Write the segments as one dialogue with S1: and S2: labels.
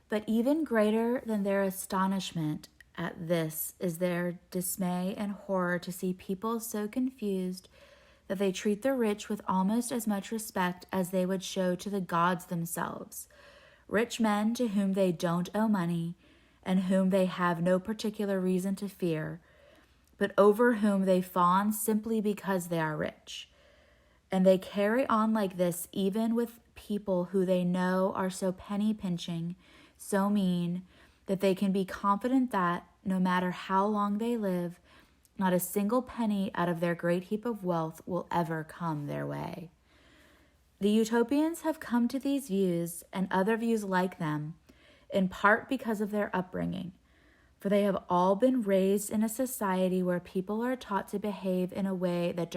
S1: But even greater than their astonishment at this is their dismay and horror to see people so confused that they treat the rich with almost as much respect as they would show to the gods themselves. Rich men to whom they don't owe money and whom they have no particular reason to fear, but over whom they fawn simply because they are rich. And they carry on like this even with people who they know are so penny-pinching, so mean, that they can be confident that, no matter how long they live, not a single penny out of their great heap of wealth will ever come their way. The Utopians have come to these views and other views like them, in part because of their upbringing, for they have all been raised in a society where people are taught to behave in a way that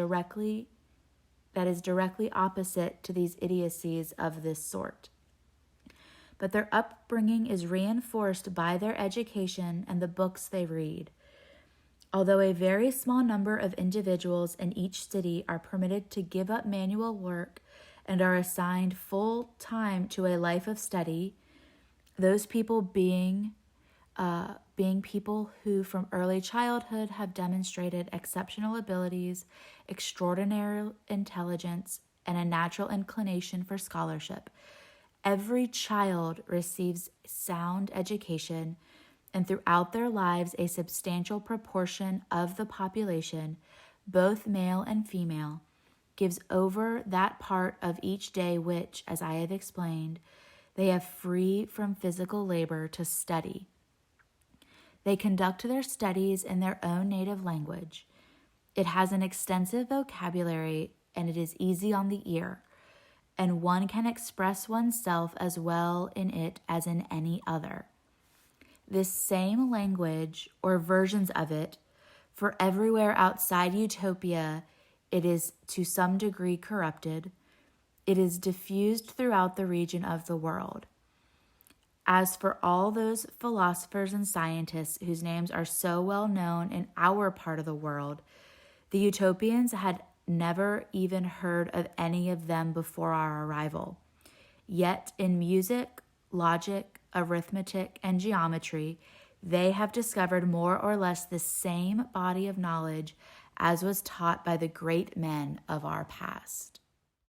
S1: is directly opposite to these idiocies of this sort. But their upbringing is reinforced by their education and the books they read. Although a very small number of individuals in each city are permitted to give up manual work and are assigned full time to a life of study, those people being people who from early childhood have demonstrated exceptional abilities, extraordinary intelligence, and a natural inclination for scholarship. Every child receives sound education, and throughout their lives a substantial proportion of the population, both male and female, gives over that part of each day which, as I have explained, they have free from physical labor to study. They conduct their studies in their own native language. It has an extensive vocabulary and it is easy on the ear, and one can express oneself as well in it as in any other. This same language, or versions of it, for everywhere outside Utopia, it is to some degree corrupted. It is diffused throughout the region of the world. As for all those philosophers and scientists whose names are so well known in our part of the world, the Utopians had never even heard of any of them before our arrival. Yet in music, logic, arithmetic, and geometry, they have discovered more or less the same body of knowledge as was taught by the great men of our past.